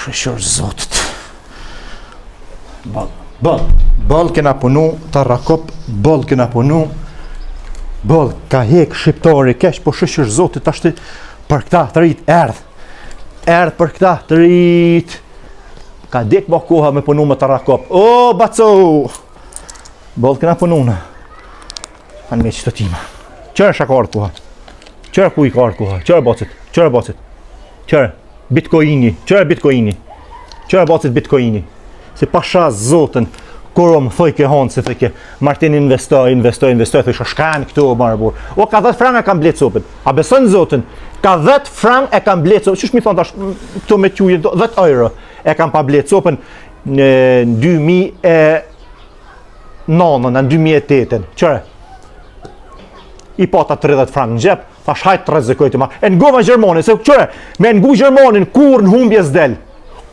Shëshër zotit. Ball kena punu, ta rakop, ball kena punu. Ball, ka hek shqiptari keq, po shëshër zotit ashtë për këta të rrit erdh. Erdh për këta të rrit. Ka dek ma koha me punu me ta rakop. O, baco! Ball kena punu në. Kanë me qëtë tima. Qërë shaka ardhë koha? Qërë ku i ka ardhë koha? Qërë bacit? Qërë bacit? Qërë? Bitcoini. Qërë bitcoini? Qërë bacit bitcoini? Se pasha zotën, kur më thoi ke hanë, se thoi ke Martin investoj, thoi shkanë këtu o marë burë. O, ka 10 franga e kam bletë sopën. A besën zotën, ka 10 franga e kam bletë sopën. Qështë mi thonë tash, këtu me quje, 10 euro e kam pa bletë sopën në 2009, në 2008. Qërë? I pata 30 franga në gjep, thash hajtë të rezikoj të ma. E ngova Gjermani, se qërë, me ngu Gjermanin, kur në humbje s'del.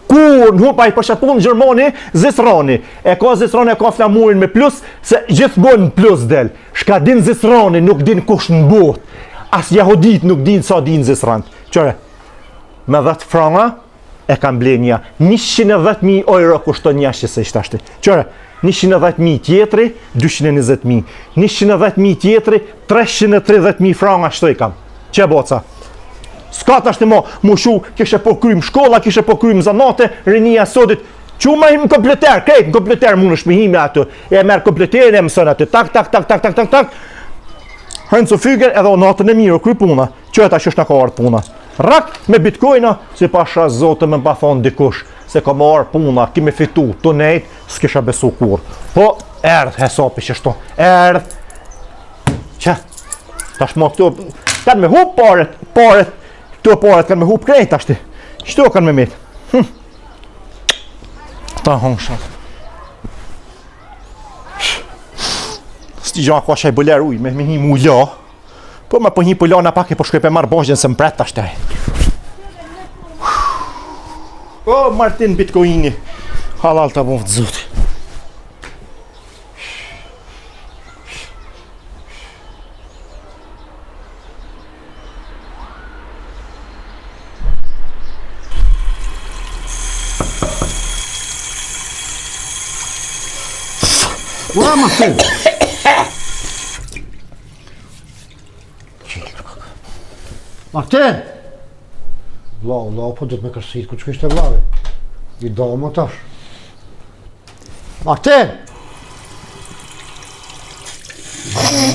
Kur në humbje, pa i përshapun në Gjermani, Zisrani. E ka Zisrani, e ka flamurin me plus, se gjithmonë në plus del. Shka din Zisrani, nuk din kush në bot. As jahudit nuk din sa din Zisrani. Qërë, me 10 franga, e kam blenja 110.000 euro kushton njashtë se ishtë ashtë. Qërë, 110.000 tjetëri, 220.000. 110.000 tjetëri, 330.000 franga shto i kam. Që boca? Ska të ashtë mu shu, kishe po krym shkolla, kishe po krym zanate, rinia sotit. Që ma im kompleter, krejt në kompleter mund është mihime atë. E merë kompleterin e mësën atë. Tak. Hënë të fyger edhe o natën e mirë, kry puna. Që e ta që është në ka ardhë puna. Rak me bitcoina, si pasha zote me mba thonë dikush. Se ka më arë puna, kime fitu, të nejt, s'kisha besu kur. Po, erdh, hesapi që shto, erdh. Që, tash ma këtu, kanë me hup paret, këtu paret kanë me hup krejt ashti. Qëto kanë me mit? Ta hongshat. Sti gja ka shaj bëler uj, me hi mu la. Po me po hi po la në pak e po shkoj pe marrë bashkën se më pret ashtaj. O, Martin Bitcoini, halal të bovë të zotë. Ua, Martin! Martin! Vlau, po dhëtë me kërësit, ku që kështë e vlave? I do më tash. Martin!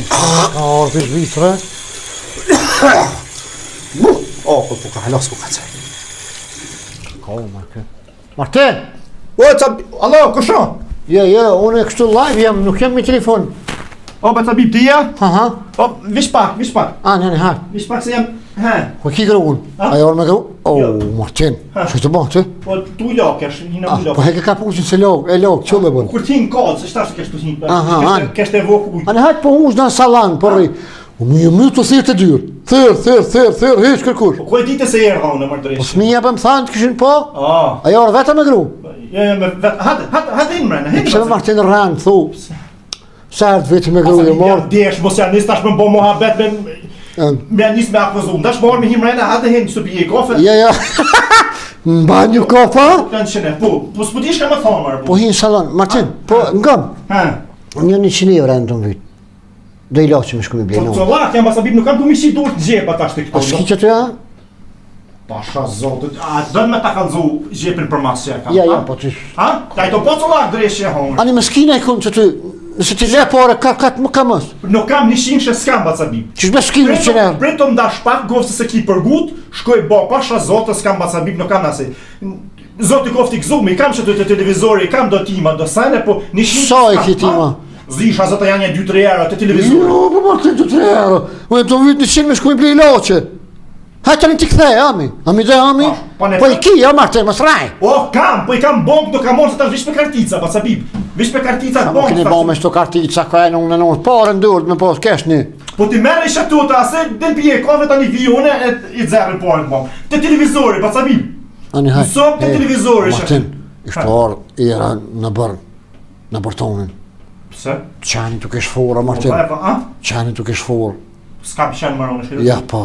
Ka orë të zhvitre. O, ku ka halos, ku ka caj. Ka o, Martin. Martin! O, alo, kësho? Ja, unë e kështu live jam, nuk jam me telefon. O, be të bib tia? Ha. O, vish pak. A, në hajt. Vish pak se jam, Po ki kërë unë? A jorë me kërë? O, Martin, që të bëhë, që? Po, tu lokesh, një në u Po heke ka pusin se logë, që me bënë? Kur ti në kodë, se shtash të kesh të hinë, Aha, kesh të evoku. A në hajtë po unë në salan, porri. Më të thirë të dyrë. Thirë, heq kërkush. Po, ku e dite se jerë haune, më Po smija për më thanë të këshin po? A jorë veta me gru? Hate inë mrena, Pse me Martin rranë, thu. Sërtë vetë me gru, morë. Desh, mos janë nisë tash me bo mohabet me nisë me akvëzum. Dash morë me himë mrena, hate hinë, së pije i kofe. Ja. Në banju kofa? Kanë qene, po s'pëti shka me thonë, marë. Po hinë salon. Martin, po ngëm. Një 100 euro në të më vitë. Do i loqë që më shku me blenë. Po të lakë, jam basabib, nuk kam të mishi dur të gjepa tash të këto. A shki që të ja? Pasha zotët, a dënë me ta kanë zu gjepin për masë që e kam? Ja, po të... Ha? Ta i to po të lakë dreshë e honë. Ani me skina e kënë që të... Nëse ti le pare, ka më ka mësë. Nuk kam 100 që s'kam basabib. Qështë me skina që ne? Breto më dash pak, gofë se ki për gut, shkoj bo, pasha zotët, s'kam basabib, nuk kam nëse. Zotë i kofti këzume, i kam që të televizori, i kam do tima, do sajne, po 100 Sa e ki tima? Zisha zota janë 2-3 euro të televizori. Jo, po Martin 2-3 euro. Unë të më vitë 100 me shku i bli loqe. Hajtë të një t'i kthej, ami. Ami dhe ami. Po i ki, ja Martin, më sraj. O, kam, po i kam bonk, do kam orë se tash vish me kartica, pa sabib. Vish me kartica të bonk. Sa më keni bo me shto kartica, ka e në nënë pare ndurët me pos kesh një. Po ti merë i shatuta, se del pje kove ta një vijone e i dzerën pare në bonk. Te televizori, pa sabib. Ani hajtë. Nësop te televizori. Martin, ishtë orë era në bërë, në bërtonin. Pse? Qani të kesh forë, Martin. Qani të kesh forë. S'ka pishen më rënë shkëtë? Ja, po.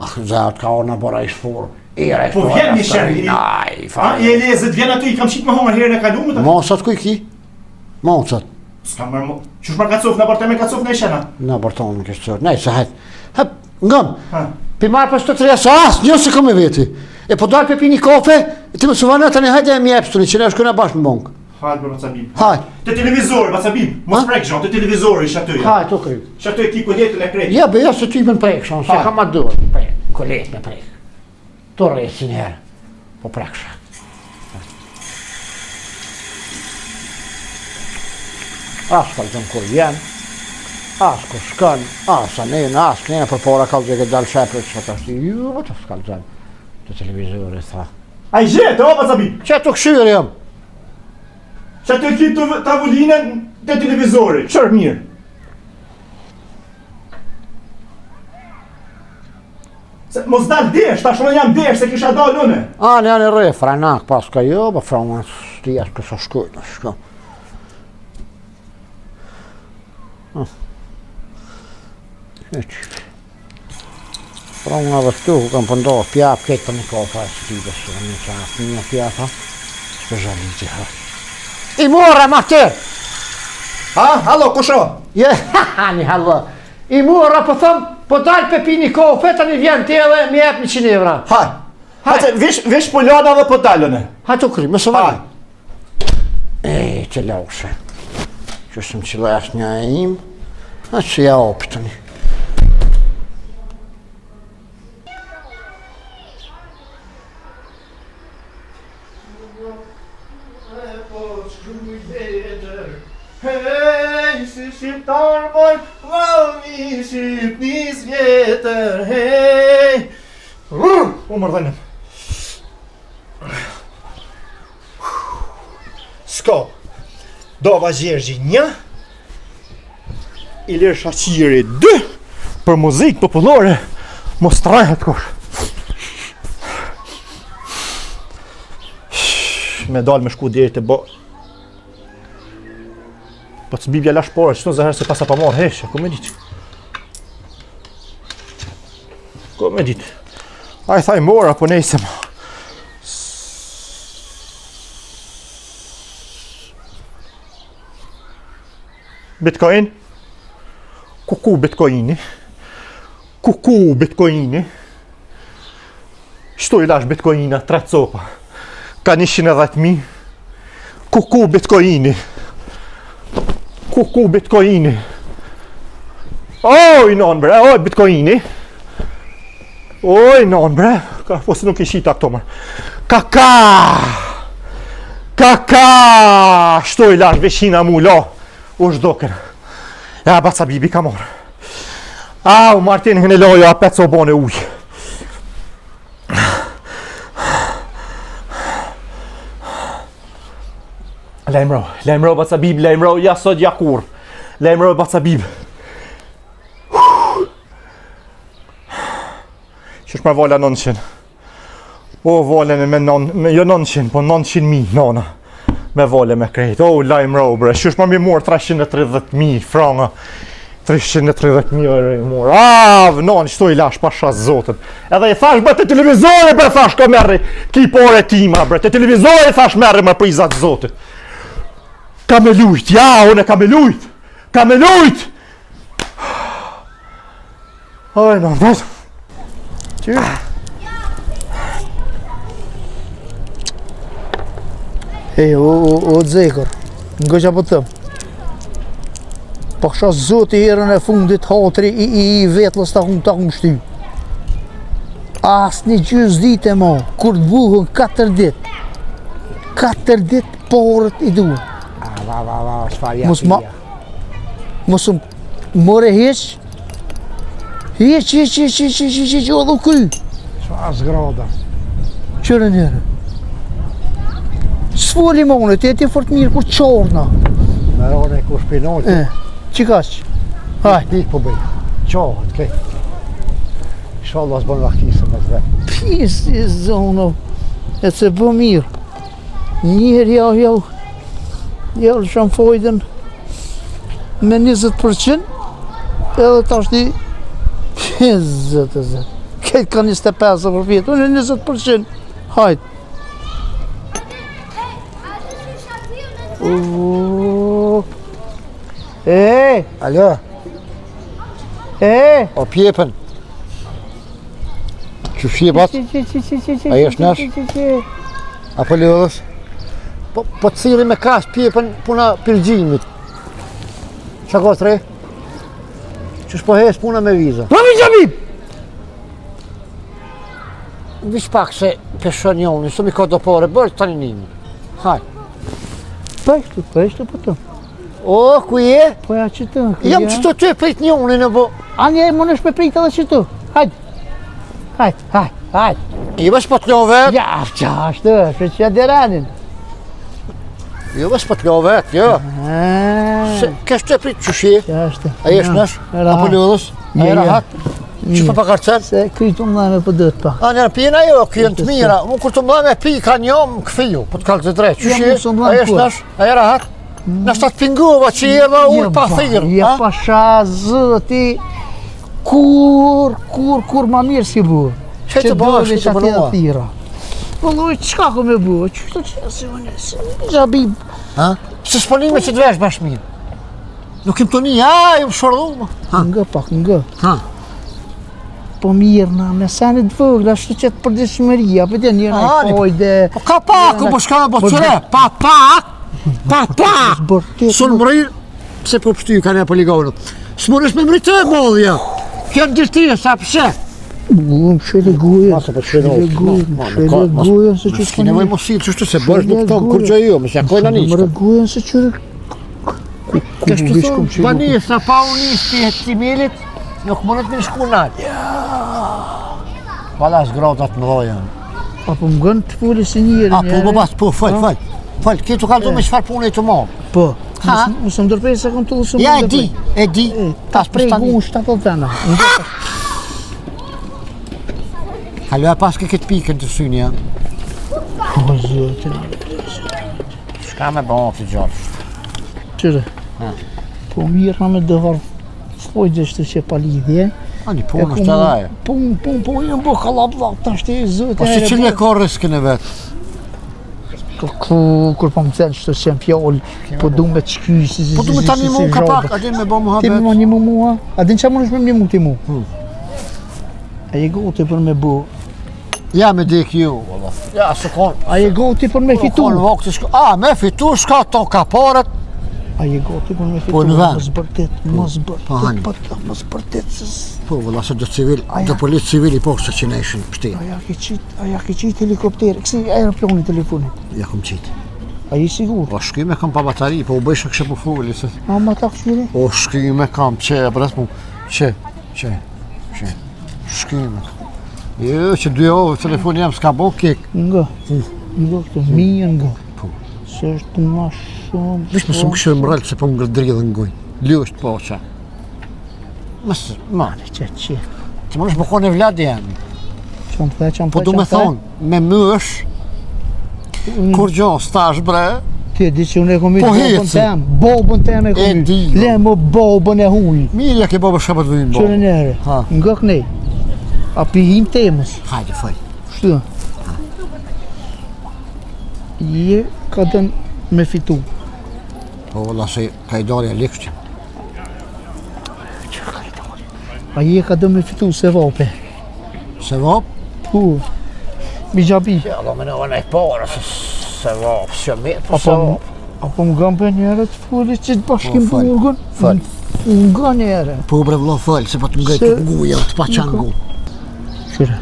Zërët ka orë në bërë a ishtë forë. Po vjen një shërë, i elezët vjen aty, i kam qitë me hongër herën e kalumë. Mosat ku i ki? Mosat. S'kam mërë, qësh më kacuf, në bërte me kacuf në i shena? Në bërton në kështë qërë, nej, se hajt, ngëm, Pi marë për 3 asë, një se kam e veti. E po dalë për pi një kafe, ti më suvana të një hajde e mjepstuni, që ne është këna bashkë në bongë. Hajt për Bacabib. Hajt. Të televizor, Bacabib, mos prek zhon, të televizor ish aty. Hajt, okej. Ish aty e ki koletën e prek. Ja, be, ja se ty më prek, shonë, se kam atë dorë, prek, kolet me prek. To rresin herë, po preksha. As ka lëtëm kur vjen, as kur shkën, as anejnë, as kënejnë për pora ka që ke dalë shepër, që të ashtë, ju, të s'ka lëtëm të televizori, tha. A i gjetë, o Bacabib? Që të këshyrë jam? Që aty e ki të tavulinën të televizori, qërë mirë. Mos dalë desh, ta shëllën jam desh, se kisha dalë une. Anë janë e re, franak, pas ka jo, ba frama, shtia shkësa shkujnë, shko. Frama dhe shtu, ku kam pëndohë pjap, ketë për një kofa, shtibe, shtu, një qafë, një pjapa, shpe zhali që ha. I mora, ma të! Ha, hallo, kusho? Je, një hallo. I mora, po thëmë, po dalë pe pi një kofe, ta një vjen të edhe, mi jep 100 evra. Haj, hajtë, vish pullana dhe po dalëne. Hajtë u kry, më së vajnë. Që laushe. Që sëm që lash një e im, a që ja opitëni. Hej, si shqiptar moj, valmi shqip nis vjetër, hej. U mërdhenim. Sko, Dova Gjergji 1, Ilir Shaqiri 2, për muzikë popullore, mos trahet kush. Me dalë me shku deri të bo. Po të zbibja lash pore, qëto zëherë se pasa pa marrë heshe, ku me ditë. Ku me ditë. A i thaj mora, po nejsem. Bitcoin? Kuku Bitcoini? Kuku Bitcoini? Shtu i lash Bitcoina, 3 copa. Ka 110.000. Kuku Bitcoini? Kuku Bitcoini? Oj, non bre, oj Bitcoini? Oj, non bre, po se nuk i shita këto mërë. Kaka! Kaka! Shtu i lash veshina mu, la. U shdoken. Ja, Bacabibi ka morë. Au, Martin hënë lojo, a petë so bone uj. Lejmro Bacabib, lejmro, ja sot ja kur. Lejmro Bacabib. Qësh me vola 900. O, volen me jo 900, po 900.000, nona. Me vole me krejt. O, lejmro, bre. Qësh me mi morë 330.000 franga. 330.000 euro i morë. Non, qëto i lash pasha zotën. Edhe i thash, bre, të televizore, bre, thash, ka merri klipore tima, bre. Të televizore, thash, merri më prizat zotën. Ka me lujt, ja, une ka me lujt! Ka me lujt! Oj, no, vëz. Qyr? Hej, o dzekër, nga që po tëmë. Po kësha zoti herën e fundit hatri i vetlës ta hum shty. As një gjys dite ma, kur të buhën 4 dit. 4 dit porët i duhet. Va, shfarja fija. Mos more heq, o dhu kry. Qa zgrada. Qërë njërë. S'fo limonet, e ti fort mirë kur qorna. Me rone ku shpinoti. Qikaq? Haj. Dit po bëj. Qohët, kej. Inshallah s'bën vaktisë me zve. Pisi zono, e se bë mirë. Njëherë jau lësham fojden me 20%, edhe ta shti 50%. Këtë ka 25 për vjetë, unë 20%. Hajt. Alo. O pjepën. Që shjepat? A jesh nash? Apo lëdhës? Po të cili me kash pjepën puna pilgjimit. Qa ka tre? Qësh po hes puna me viza? Po mi gjabim! Vish pak se peshon joni, së mi ka do pare, bërë tani nimi. Haj. Peshtu po të. O, ku je? Po ja që të. Jam që të ty prit njoni në bo. Anje, më nësh me prit edhe që të. Hajt. I vesh po të njo vetë? Ja, qashtë, që deranin. Jo vesh po të njo vetë, jo. Se kesh të prit që shi? Qashtë. A jesh nash? Apo lëdhës? A je rahat? Që pa karcen? Se krytu më dhame për dëtë pak. A njërë pjena jo, këjën të mira. Unë kur të më dhame pi ka një më këfiju, po të kalë të drejtë. Që shi? A jesh nash? A je rahat? Në shtë të pingova që je dhe ullë pa thirë. Ja pasha zëti, kur ma mirë si bu. Që të bëha, që të bënua? Thira. Vëlloj, qka ku me bu? Që të që si më nësë? Gjabim. Se s'ponime që të vesh bashmin. Nuk im të një, im shordu. Nga pak, nga. Po mirë na, me sanit vëgla, ashtu që të përdeshmeria, për të njëra i fojde... Po ka paku, po shka me po qëre, pak! Së në mërë, se po pështu ka një poligonë. Së mërë është me mërë të modhja. Kënë dirtire, sa pëse? Më shele gujën, se që s'ki nevoj më silë, qështu se bërsh nuk tonë, kur gjë jo, më se akojnë anisht. Më gujën se qërë... Kështu thonë, banisë, sa pa unisë të jetë cimelit, nuk mënët me në shku nalë. Pala s'gratat më dojën. Apo më gënë të fulli si njërë njërë. Po, bas, po, fëll. Këtu kaldu me qëfar punë e të malë. Po, mësë më dërpej se kom të lusë më dërpej. Ja, e di. Tas prej gunë 7 vena. Halu e pas ke këtë pikën të syni, ja? O, zëtë. Shka me bëma të gjallë. Qëre? Po mirë na me dëvar fojgjë është që pa lidhje. Ani punë është edhe aje. Po, jënë bo kalabdhak, të ashtë e zëtë. Po si qëllë e ka riskën e vetë? Kur po më cënë që të qenë fjollë, po du me të shky, si Po du me ta një mu ka pak, a din me bo muhabet? Ti me një mu mua, a din që më nëshme një mu ti mu? A je goti për me bu? Ja me dik ju, valla. Ja, se konë. A je goti për me fitu? Me fitu, shka to ka parët. A je goti për me fitu? Po në vend. Mos bërtet, Po, valla, se do civil, do politë civili po se që ne ishin pështi. A ja ke qitë helikopter, kësi aeroplani telefonit? Ja kom qitë. A je sigur? Po shkyme kam pa batari, po u bëjshë kështë po fulli se... A ma ta këshmire? Po shkyme kam, që e bres mu, që, shkyme. Jo, që 2 ovë telefoni jam s'ka bo kek. Nga këtë, minjë nga. Po. Se është ma shumë... Vish më shumë kështë e më rrëllë se po më ngërdri dhe ngujnë. Ljusht po qa. Mësë, mani. Që. Që më nëshë më kone vladi janë. Po du me thonë, me mësh, kur gjo, stash bre, ti e di që unë e kom i bobën tem e kom i, le më bobën e huj. Mirja ke bobë shkabët vëjnë bobë. Qërë nere, nga kënej, a pihim temës. Hajde, faj. Shtu. Je ka dënë me fitu. Po, vëlla se ka i dalja likshtin. A je ka dënë me fitu se vape. Se vap? Po. Mi gjabi. Ja, do me në vëna i parë, se vap, se me, po se vap. Apo më gëmë për njëre të fulli që të bashkim burgun. Fëll. Nga njëre. Po bre vëlla fëll, se po të mgaj të nguja, të pa qanë ngu. Qyre,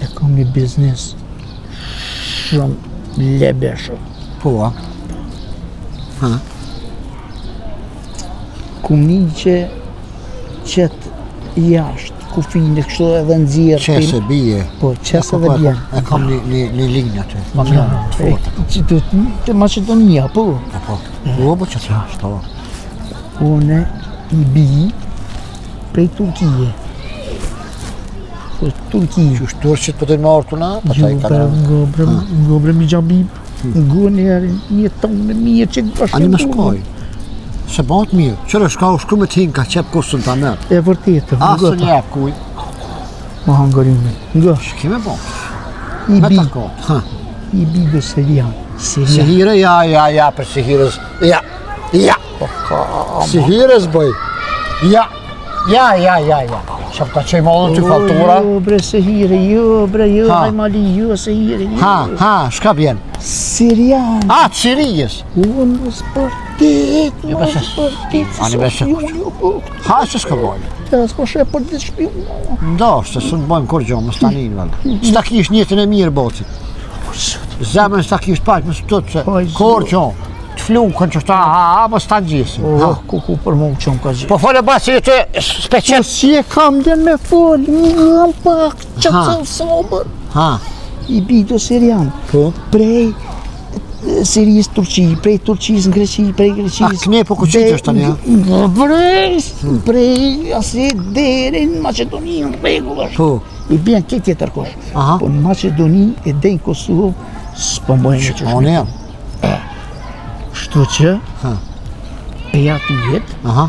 e kam një biznes shumë lebeshë. Po, a? Ku mi që qëtë jashtë, ku finë kështu edhe nëzirë. Qese bije. Po, qese edhe bjenë. E kam një linja të, kam janë të fortë. Të Macedonia, po. Po, po që të ashtë, Une i bi prej Turkije. Turkije. Që është turqit për të në orë të na? Ngobre mi gjabib. Ngo njerë, një tonë, mirë që të bashkë. Ani me shkoj. Se batë mirë, qërë shka u shku me t'hinë ka qepë kusën të mërë. E vërtetë. Asë një kuj. Ma hangarimin. Nga. Kime po? I Me bi. tako. Ha. I bi dhe Serian. Sihire, ja, për sihires. Ja. Sihires bëj. Ja. Shab ta qej modën ty faktura. Jo bre Sehire, jo bre, jo, Ha. haj mali, jo Sehire, jo. Ha, shka bjen? Serian. A, të Sirijës. Unë sportit, unë sportit. Ani beshe Ha, që s'ka bojnë? Ja, s'po shë për ditë shpiu. Ndo, se së në bojmë kur gjo, më stanin, vëllë. S'ta kish njëtën e mirë, bocit. Zemën s'ta kish pak, më s'tut se kur gjo. Të flukën që shta, më s'ta gjisi. Ku për mu qëmë ka gjithë. Po fole basi e të speqet. Si e kam dhe me fol, një pak, që të sobër. Ha, I bido Serian, po. prej Sirijës Turqi, prej Turqisë në Greqi, prej Greqisë. Kne po ku qitë është tani, ha? Prej asi deri në Macedoni në regull është. Po. I bjen këtë tjetër kosh. Aha. Po në Macedoni e dejnë Kosovë, s'po mbojnë që Unë jam. Shtu që, Ha. e jatë jetë, Aha.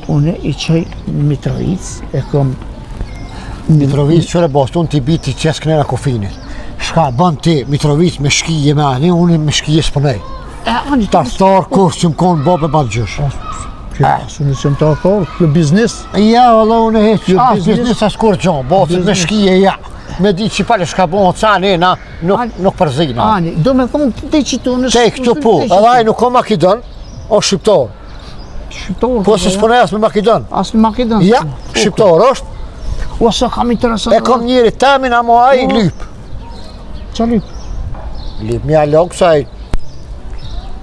une i qaj Mitrovic, e kom Mitrovic qëre bost, unë t'i biti qes kënera kofinit. Shka bën ti Mitrovic me shkije me ani, unë me shkije s'pënej. Ta starë kurs që më konë bobe balgjësh. Së në qëmë të akor, kjo biznis. Ja, valla, unë e heq, Jo, as biznes. biznis as kur gjon, bocit me Biznes. shkije, ja. Me di që pale shka bon ca nena, nuk përzina. Ani, do me thonë të që në Te këtu po, edhe aj nuk o Makedon, o shqiptar. Shqiptar. Po se s'pënej as me Makedon. As në Makedon. Ja, shqiptar është, O, sa kam interesant. e kom njëri temin, amo aj lyp. Qa lyp? Lyp mja logë saj.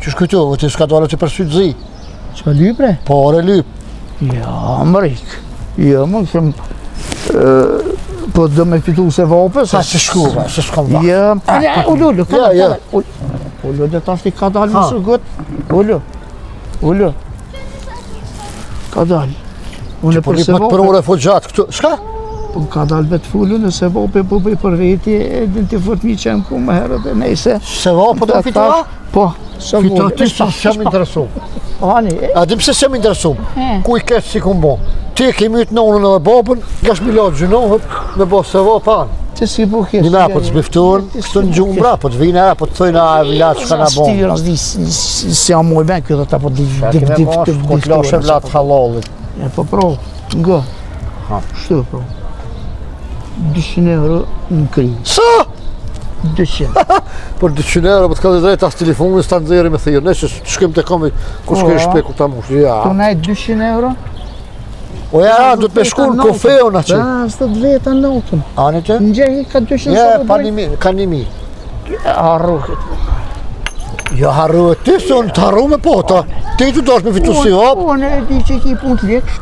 Që shkëtu, vëti s'ka dole të përsyt zi. Qa lyp, re? Por e lyp. Ja, më rik. Ja, më shumë. Po do me fitu se vapës. Sa që shkuva, se s'kom va. Ja, ullu, Ja. ullu, dhe tash ti ka dalë më së gëtë. Ullu. Ka dalë. Unë Po për lyp se më të për vapë, ore fo gjatë këtu. Shka? po ka dalë vetë fullu nëse vapë po bëj për veti, e din të fort mi që më ku më herët e nejse. Se va, po të fitua? Po, sa Fitua vapë. ti se më interesum. Ani, A dim se më interesum. Ku i ketë si kum bo. Ti kemi ytë nonën edhe babën, gash mi latë gjënohët, me bo se va panë. që si bu kesh. Një me po të zbiftuar, këtu në gjumë bra, po të vina, po të thojnë a vilatë shka na bon. Stirën, si a moj ben kjo dhe ta po Ko të lashe vlatë halallit. Po pro, nga. Shtu pro. 200 euro në kri. Sa? 200. Për 200 euro, po të ka dhe drejt as telefonin, s'ta nëziri me thirë, ne që shkem të komi, ku shke shpeku ta mush, ja. Tu najt 200 euro? O ja, du të me shku në kofeon a që. Da, së të veta notën. Ani që? Në gjej ka 200 Ja, euro. pa një mi, ka një mi. Arruhet. Ja, harru e ti, se unë të harru me pota. Ti të dosh me fitu si hop. Unë e di që ki pun të leksh.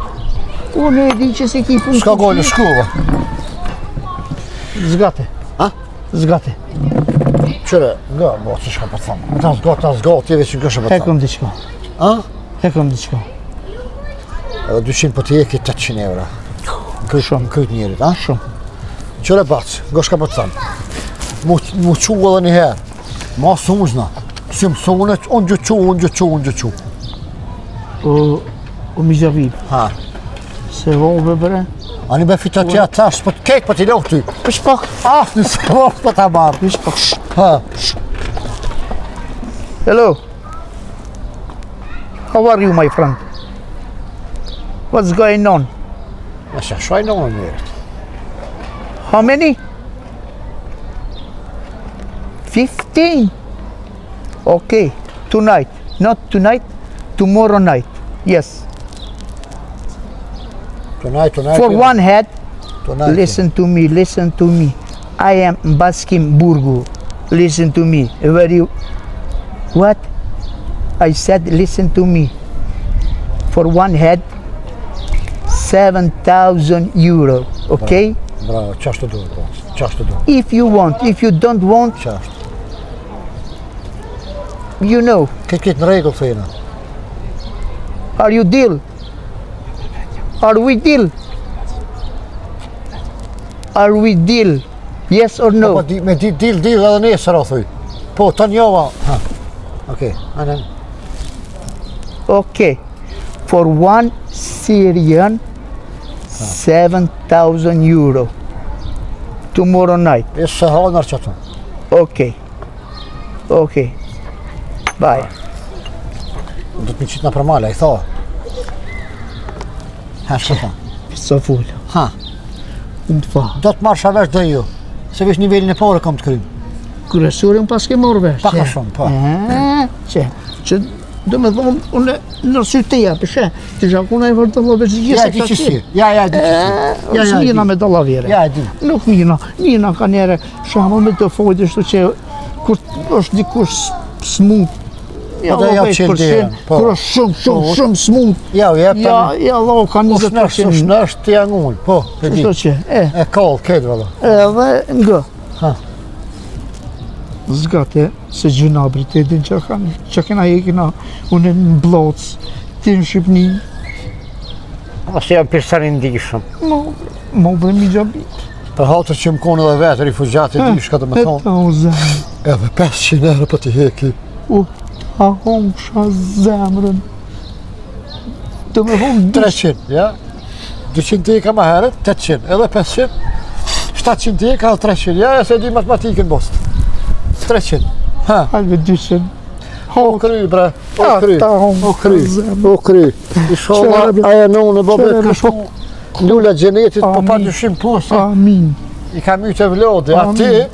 Unë e di që se ki pun të Shka gojnë shkuva. Zgate. Ha? Zgate. Qëre, nga, bo, që shka për thamë. Ta zgo, tjeve që nga shka për thamë. Hekom diçka. A? Hekom diçka. Edhe 200 për t'i eki 800 euro. Në kryt njerit, a? Shumë. Qëre bacë, nga shka për thamë. Mu qu edhe një herë. Ma së uzna. Si më sonet, unë gjë qu. O mizavib. Ha. Se vove bre. Ani be fita tja tash, po t'kejt po t'i lok ty. Pish pak. Afni se vop po t'a marrë. Pish pak. Ha. Hello. How are you, my friend? What's going on? Ma shë shaj në në njerit. How many? 15. Okay. Tonight. Not tonight. Tomorrow night. Yes. Tonight. For one head, Tonight. listen to me. I am Baskim Burgu. Listen to me. What? I said listen to me. For one head, 7,000 euro. Okay? Bravo, qashtë të duhet, po. Qashtë të duhet. If you want, if you don't want, Qashtë. you know. Këtë në regull thejna. Are you deal? Are we deal? Are we deal? Yes or Po, no? me dil edhe nesër o thuj. Po, të njova. Ha. Okej, anen. Okay. For one Syrian, 7,000 euro. tomorrow night. Issa ħana rċatu. Okay. Okay. Bye. Do të miqit na për mala, i tha. Ha, shkëta. Sa ful. Ha. Unë të fa. Do të marrë shavesh dhe ju. Se vesh nivelin e parë kam të krymë. Kërësurin pas ke morë vesh. Paka shumë, po. Që do me thonë, unë në syteja, përshë, të shakuna e vërë të love që Ja, di që si. Ja, di që si. Është njëna me të lavire. Ja, di. Nuk njëna ka njere, shamë me të fojtë, është që kur është dikush smut, ja, Po, ja, 10%, kur është shumë smut, Ja, ja, lo, ka 20%. Ushnësht të janë ullë, po, e di. Kështu që, E kallë, këtë vëllë. edhe nga. Ha. Zgate, se gjunabrit e din që kena e kena unë në blocë, ti në Shqipni, Ase jam personi ndihshëm. mo dhe mi gjabit. Për hatër që më konë edhe vetë, rifugjati di shka të me thonë. Eta o zemë, Edhe 500 euro për të heki. a hongsha zemrën. Të me thonë 300, ja? 200 të ka ma herët, 800, edhe 500, 700 të ka 300, ja, se di matematikën bost. 300, ha, halve 200. o kry, bre, o kry, Ta o hongsha kry, zemrën. o kry. Inshallah, Qërë, aja në bëbë, qërë, kështu lula gjenetit, po pa Amin. dyshim posa. Amin. I kam mytë e vlodi, Amin. ati,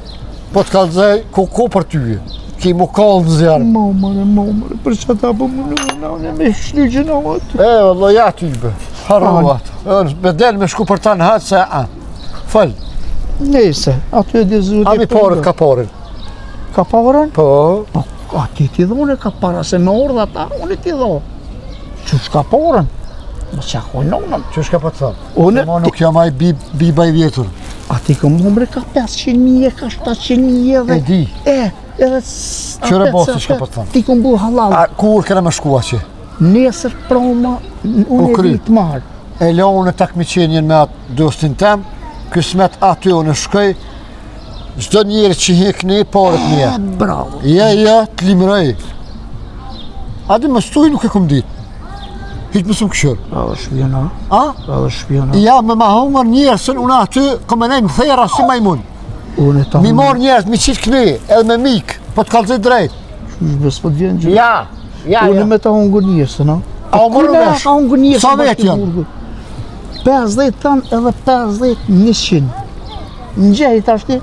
po të kalëzaj, ku për ty, ki mu kallë në zjarë. Momëre, për që ta po më në me shlygjën o atë. Valla, ja ty be, harruat. Me del me shku për ta në hatë, se falë, Nese, aty e dizuri. a mi parët ka parin. Ka parën? Po, Po, a ti dhone ka para se me orë ata, unë ti dho. Që shka parën? Më që ako nonën. që shka po të thamë? Unë, Ma nuk jam aj biba i vjetur. a ti ka mëmre ka 500.000, ka 700.000 E di. edhe... Qëre bosti shka po të thamë? Ti këmë bu halal. A kur kena me shku që? Nesër proma, unë e kry. vitë marë. E la unë e takmiqenjen me atë dostin tem, kësmet aty unë shkoj, çdo njeri që hekni parët mje. Bravo. Ja, të limrej. A di më stuj nuk e kom dit. Hiq më së më këshër. A dhe shpjona, A? a dhe shpjona. Ja, me ma hongër njerësën, unë aty, kom e nejmë thera si majmun. Unë e ta Mi marë njerës, mi qitë këni, edhe me mikë, po të kalëzit drejt. Shbës po t'vjen gjë. Ja. Unë me ta hongu njësë, no? A o morë Kuna vesh? hongu njësë Sa në vetë janë? Bashkiburgu. 50 tanë edhe 50-100. Në gjejt ashti?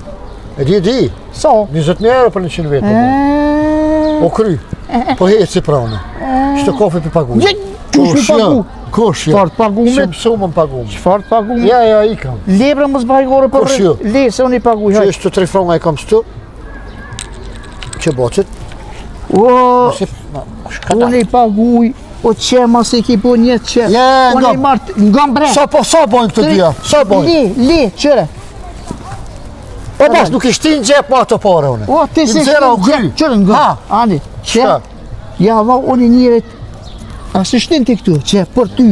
E di, Sa? 20.000 euro për 100 vetë. O kry, po hecë si pranë. Shtë kofi për pagu. Qush mi pagu? Kosh, ja. Çfarë të pagu me? Se mësu më pagu. Qëfar të pagu me? Ja, i kam. Lebre më zbajgore për Kush jo? lese unë i pagu. Që është të 3 franga i kam sëtu. Që bocit. O, Si, unë i paguj, o qema se ki po një qe. Ja, Unë i martë, nga mbre. Sa bojnë këtë dhja? Sa bojnë? Le, qëre. Po pas nuk ishti në gjep ma të pare une. O, ti se Në zera u kry. qëre nga. Ha. Ani, qe. Shka? Ja, va, unë i njëret. A se shtin ti këtu, që për ty,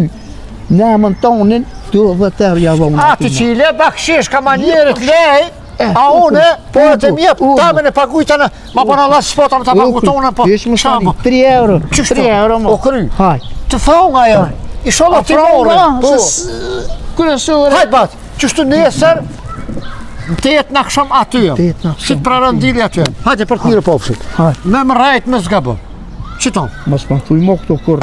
në emën tonin, tu dhe tërë ja va unë. A të që i le bakshish ka ma njerit lej, a une, po e të mjep, tamen e pagujtane, ma po në lasë spota me ta pagutonën, po Kesh më shani, shambo. 3 euro. Qështu? 3 euro më. O kry. Haj. Të thonga jo, i shola ti morën. Po, Kërësore. hajt bat, qështu nesër, në 8 në kësham aty jam. 8 në Si të prarëndili aty jam. Hajde për të mirë popshit. Hajt. Me më rajt me zgabën. Qiton? Mos më thuj mo këto kur.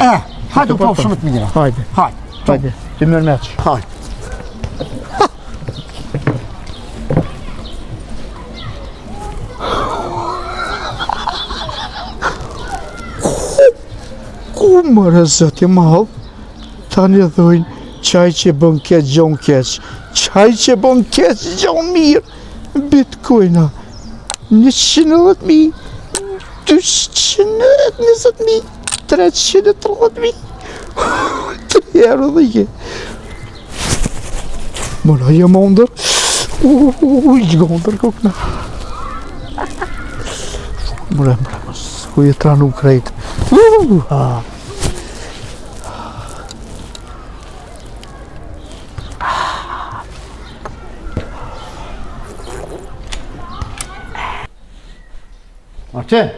Hajde u popshimit mira. Hajde. Hajde. Hajde. Ti mërë meq. Hajde. Ku mërë zëti malë, tani dhojnë qaj që bën keq gjon keq, qaj që bën keq gjon mirë, bitcoina, 110.000, 220.000, 330.000, 3 euro dhe je. Mëra jë mondër, gjondër kokna. Mëra, ku je tranu krejtë. Martin.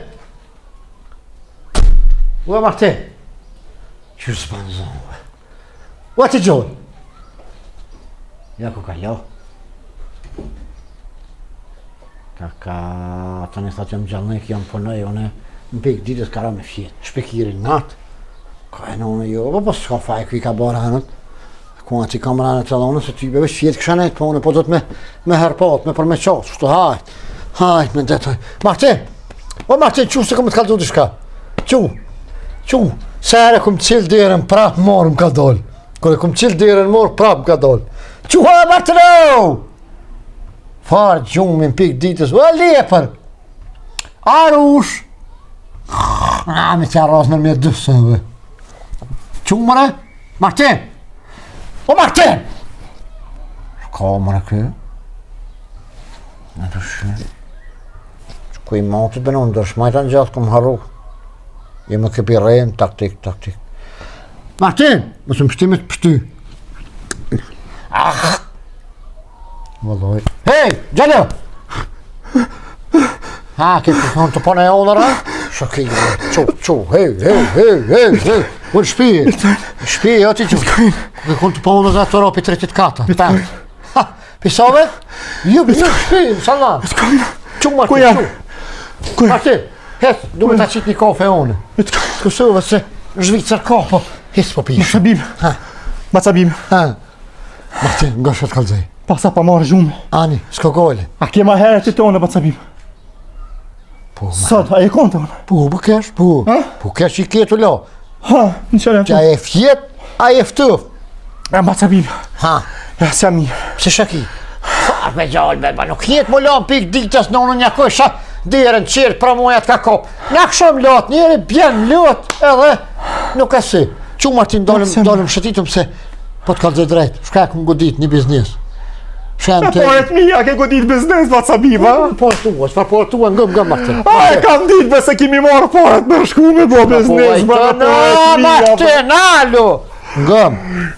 Ua Martin. Që s'pan zonë. Ua të gjohë. Ja ku ka lo. Ka tani sa jam gjallë që jam punoj unë në pikë ditës kara me fjet. Shpekirin nat. Ka në jo, po s'ka faj ku I ka bërë hanët. Ku aty kamerën e tallonës se ti bësh fjet kisha ne punë, po do të me herpat, me për me ços, kështu hajt. Hajt me detoj. Martin. O Martin, çu se kam të kallzu diçka. Çu. Sa herë kum cil derën prap morëm ka dol. Kur kum cil derën mor prap ka dol. Çu ha Martino. Far gjumin pik ditës, o lepër. Arush. Me që arras në mjetë dësëve. Qumëre? Martin! O Martin! Shka mëre kë? Në të shë. Që ku I matit bënë unë dërsh, majta në gjatë këmë harru. I më këpi rejnë, taktik. Martin! Mësë më pështimit pështy. Vëlloj. Hej, Gjallë! Ha, këtë përkën të pone e onëra? Shakirë, qu, hej, unë shpi, jo ti që. Kënë të pone dhe të ropi 34. Ha, pisove? Jo, shpi, sallan. Qu, Martin, qu. Martin, hes, du me ta qitë një kafe e one. Kësove se zhvicër ka, po, hes po pishë. Macabim. Martin, nga shët kalzej. Pasa pa marrë gjumë. Ani, s'ko gole. A kema herë që tonë, Macabim. Sot, a e kontë unë? Po kesh, po kesh I ketu lo. Ha, në qërë Që a e fjet, a e ftëf. Macabim. Ha, Ja, se mirë. se shaki. Far me gjallë, ba nuk jetë më lanë pik ditës në unë një kësha, dirën qirë pra mojat ka kopë. Në këshom lot, njeri bjen lot edhe nuk e si. Që Martin dalëm shëtitëm se po të kalëzë drejt, shka e këmë godit një biznes. Poret mija ke godit biznes, Macabim, ha? Por tua, ngëm, Martin. A e kam ditë bëse kimi marrë poret me shku me bo biznes, Martin, alo! Ngëm.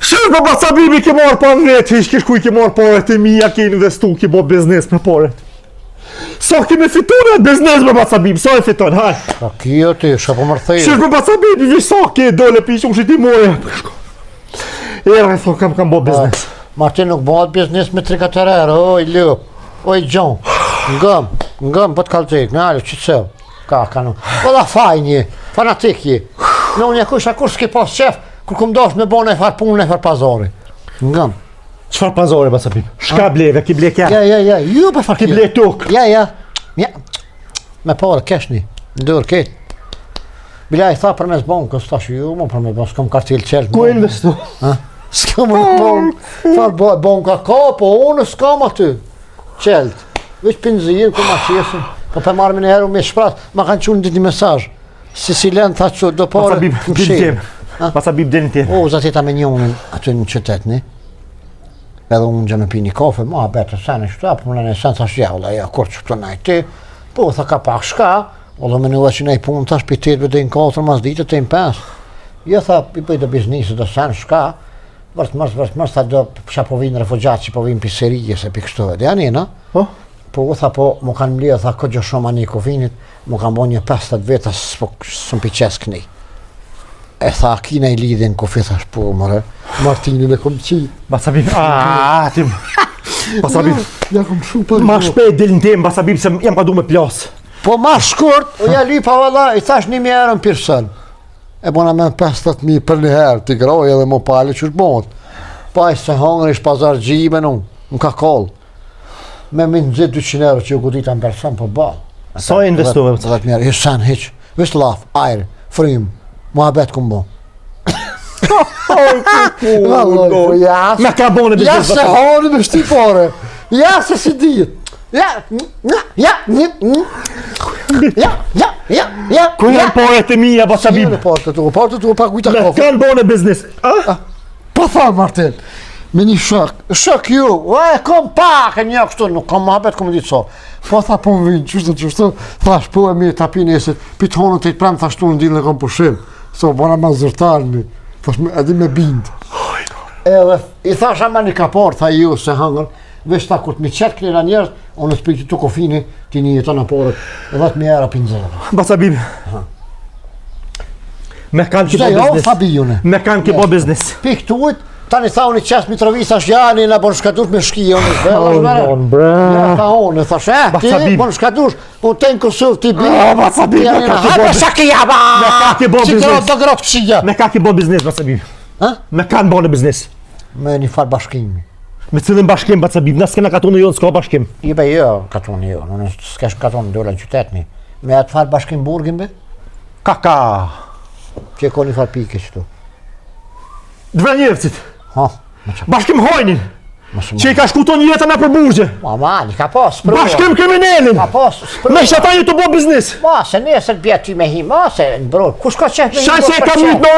Shërë për Macabimi ke marrë pa në vetë, hish ke shku I ke marrë poret e mija, ke investu, ke bo biznes me poret. Sa kemi fitun e biznes me Macabim, sa e fitun, haj? A kjo ti, shë po mërthejë. Shërë për Macabimi, vish sa ke dole pishu që ti more. Era e thon kam bo biznes. Martin nuk bëhat biznes me 3-4 herë, oj lëp, oj gjon. Ngëm, po të kalëzik, në alë, që cëv. Ka nuk. Po da faj një, fanatik je. Në unë kusha kur s'ke pas qef, kur këm dosh me bo në e farë punë, e farë pazari. Ngëm. Qfar pazore, Macabim? Shka bleve, ki ble kja? Ja, ju për farë Ki ble tuk? Ja. Me parë, keshni, ndër ketë. Bila I tha për mes bankës, tash ju, më për me bankës, s'kom kartil qelë. Ku investu? S'kam bankë, farë banka ka, po unë s'kam aty. Qelt, veç pinzirë, ku ma qesin. Po për marrë me në herë me shprat, ma kanë qunë ditë një mesazh. Sicilian tha që do pare Macabim, din tim. Macabim, din tim. O, zatita me njonin aty në qytet, ni. Edhe unë gjë me pi një kafe, ma betë sene shtu, apo më në sen thash jaulla, ja, kur që të najti. Po, tha ka pak shka, o dhe me në që nej punë tash për 8 dhe në 4 mas ditë të në 5. Jo, tha, I bëjtë biznisë dhe sen shka, vërtëmërës, tha do që po vinë refugjatë që po vinë për Sirije se për kështu edhe, janë na? Po, tha, po, mu kanë mlija, tha, këtë gjë shumë anë I kovinit, mu kanë bo një 50 veta së më piqes këni. E tha, kina I lidhin kofi, thash, po, mëre, Martinin e kom qi. Macabim, tim. Macabim, Ja kom shumë për ma shpejt dilin tim, Macabim, se jam ka du me plas. Po ma shkurt, o ja lypa valla, I thash 1.000 euro në pirësën. E bona me 50.000 për një herë, t'i groj edhe më pali që shbonët. Pa I se hangër ish pazar gjime në ka kollë. Me minë nëzit 200 euro që ju godita në person për balë. Sa I investuve? 10.000 euro, hish sen, hiq. Vish laf, ajrë, frim, muhabet këmë bo. Me ka bone Ja biznes. se hangër me shti pare. Ja se si dit. Ja. Ku janë poret e mija, Macabim? Partë tu, pa kujta Me kofe. kanë bone biznes. Po tha Martin, me një shok ju, e kom pak e një kështu, nuk kom muhabet kom ditë so. Po tha po më vinë, qështu, thash po e mi tapi nesit, pitë honët e të premë, thash tu në dilë e kom pushim. So, bona ma zërtalni, thash edhi me bindë. Edhe, I thash ama një kapar, tha ju se hangër, veç ta kur të mi qetë kënira njerës, unë të pikti tu kofini, ti një jeton aporët, e 10.000 euro pinzere. Macabim. Me kanë ki bo Qëta jo, biznes. Fabijune. Me kanë ki bo biznes. Pik tuit, Tani thauni qes Mitrovica shjani na bon shkatur me shkija unë On bre. Ja tha unë, thashe, ti bon shkatur, unë ten Kosovë ti bi. Bacabi. Hajde shakija ba! Me ka ke bo biznes. Do grot këshia. Me ka ke bo biznes Bacabi. Ha? Me kanë bo në biznes. Me një farë bashkimi. Me cilin bashkim Bacabi, na s'kena katunë jonë s'ka bashkim. I be jo, katoni jo, unë s'kesh katoni dole në qytetni. Me atë farë bashkim burgin be? Kaka. Që ko një farë pike qëtu. Dvenjevcit. Ha, Bashkim hojnin. Që i ka shkuton jetën e për burgje. Mani, ka pas, sprua. Bashkim kriminelin. Ka pas, sprua. Me shata ju të bo biznes. Ma, se nesër bje ty me hi, ma, se në bror, kush ka qef me hi? Shaj se ka mytë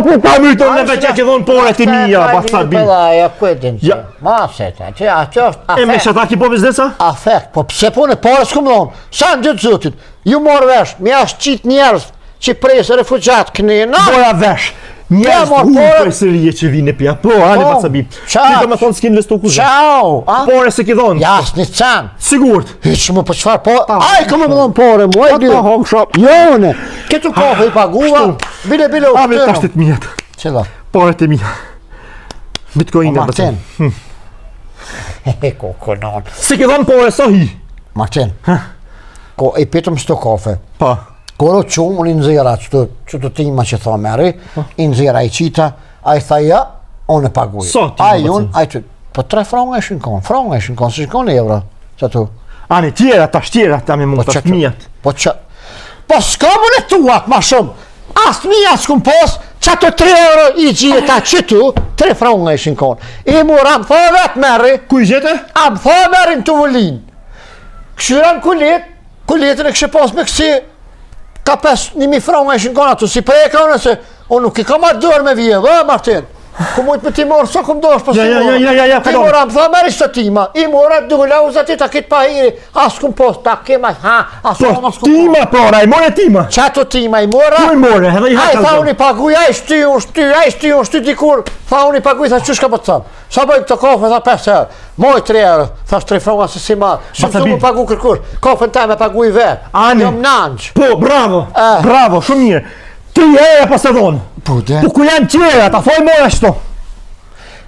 në ka mytë në veqe që dhonë pore të mija, Bacabi. Ja, kuidin që, ma, se ta, që atë është E me afekt. shata ki bo biznesa? Afekt, po pse pune, pare s'kum dhonë. Sa në dytë zotit, ju morë vesh, mi ashtë qitë njerës që presë refugjat këni, na? Boja vesh. Njerës mor, hu pore. për sërije që vine pja. Po, ani Po, Bacabi. qa? Ti do me thonë s'kin investu kuzhe. Ciao, a? Pore se ki dhonë. Jas, një canë. Sigurt. Hyqë më për qëfar, po, aj, këmë më dhonë pore, mu, aj, Ta hong shop. Jone, këtu kohë i paguva, bile u A me këtënë. tashtet mijet. Qëla? Pore të mija. Bitcoin e Martin. Bacabi. He, kokonon. Se ki dhonë pore sa hi. Martin, ko i pitëm s'to kafe. Pa. Koro qumë, unë i nëzira, që të tima që tha meri, i nëzira i qita, a i tha ja, unë e paguj. Sa ti, A i Martin? unë, a i të, po 3 franga e shinkon, si shikon euro, që tu. Ani tjera, tash tjera, ta me mund tash mijat. Po që, po s'ka më në tuat ma shumë, as mija s'kum pos, që të 3 euro i gjita që tu, 3 franga e shinkon. I mura, më tha vetë meri, Ku i gjete? a më tha meri në të vëllin. Këshyran kuletën e kështë pas me kësi, ka 1.000 franga ishin kona tu, si preka unë se, unë nuk i ka ma dërë me vjevë, Martin? Ku mujtë me ti morë, sa ku më dosh, po si Ja, Ti mora, më tha, meri së tima, i mora, dulla, u zati ta kitë pa hiri, as ku më pos, ta kema, ha, as ku Po, më s'ku tima pra, i more tima. Qato tima, i mora, Ku i more, edhe i a i haka tha lëzëm. unë i paguj, a i shty dikur, tha unë i paguj, tha qysh ka po të thamë, sa bëjmë të kafe, tha 5 euro, moj 3 euro, thash 3 franga se si ma, shumë të më pagu kërkur, kafen ta me paguj vetë, Ani. jom nanç. Po, bravo, bravo, shumë mirë. 3 euro pas e dhonë. Po de. Po ku janë tjera, ta thoj more ashtu.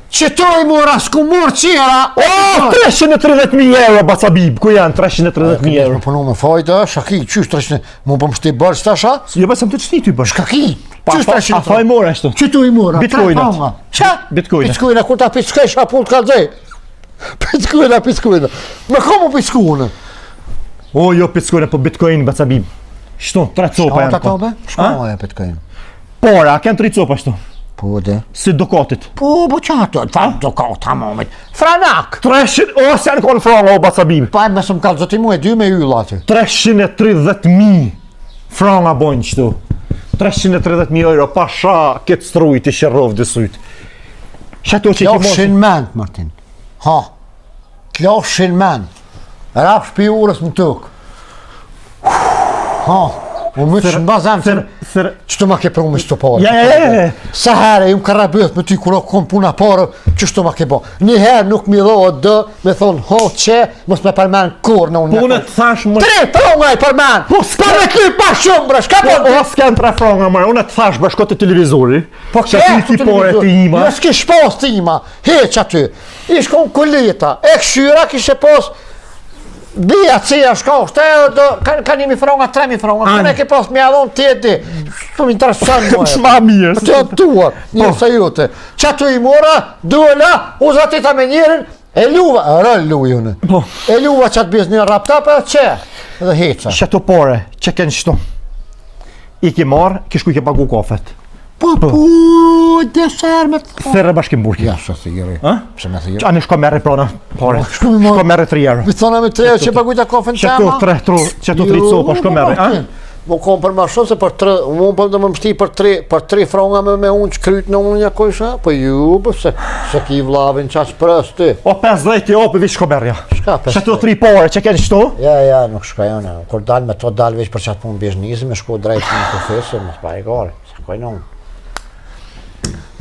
Që to i mora, s'ku morë qira, O, 330.000 euro, Bacabib, ku janë 330.000 euro? Më punu me fajta, shaki, qysh 300, mu po më shti bërë s'tasha, Jo, besëm të qëti ty bërë. shkaki, Pa, qysh a 300. thoj more ashtu. Që tu i mora, Bitcoinat. Qa? Bitcoinat. Bitcoinat, kur ta piskej shapull ka dzej. Bitcoinat. Me komu piskune? O, jo, pickojnë, po Bitcoin, Bacabib. Shtu, 3 copa janë. Be? Shka e Bitcoin? Pora, kanë 3 copa ashtu. Po de. Si dokatit. Po, qato, do ka ta momit. Franak! 300, o, se janë konë franga, o, Bacabib. Pa e me së më kalë zoti mu e 2 me ylla ati. 330.000 franga bojnë qëtu. 330.000 euro, pasha këtë strujt i shërrov dësujt. Shato që i Kjo ki shin mend, Martin. Ha. Kjo shin mend. Rap shpi urës më tëk. Ha. U më të shëmbazem se qëtu ma ke pru me shto parë. Ja. Sa herë, ju më ka rabëth me ty kura kom puna parë, qështu ma ke bo. Një herë nuk mi dho dë, me thonë, ho që, mos me përmen kur në unë. Po unë të thash më... 3 franga i përmen! Po, Për me ty pa shumë, bre, shka po? O, s'ken 3 franga, mërë, unë të thash bashko të televizori. Po që ti ki pore të ima. Jo s'ki shpos të ima, heq aty. Ish kon kuleta, e këshyra kishe pos, Bia cia shka është, ka 1.000 franga, 3.000 franga, këne ke pas me adhon tjeti, shumë interesant më e. Shma mirë. Të tua, njërë se jote. Qa tu i mora, duela, uza tita me njerin, e luva, rëll lu june. E luva qatë biz një rapta, për që, edhe heqa. Shato pore, që kënë shtu. I ki marë, kishku i ke pagu kafet. Po, deser me të... Therë bashkim burki. Ja, shë thiri. Pse me thiri? Ani shko merë prona, pore. Shko me marrë. Shko merë 3 euro. Vithona me 3 që pagujta kafen tema? Qëto 3 copa, shko merë. Më kom për ma shumë se për 3, më për dhe më mështi për 3 franga me unë që kryt në unë një kojshë, po ju, se ki vlavin qa që prës ty. O 50 jo, për vish shko merë, ja. Shka 50? Qëto 3 pore, që kënë shtu? Ja, nuk shka jone. Kur dal me to dal veç për qatë punë biznizi, me shku drejt në profesor, më s'pa e gare. Se kojnë unë.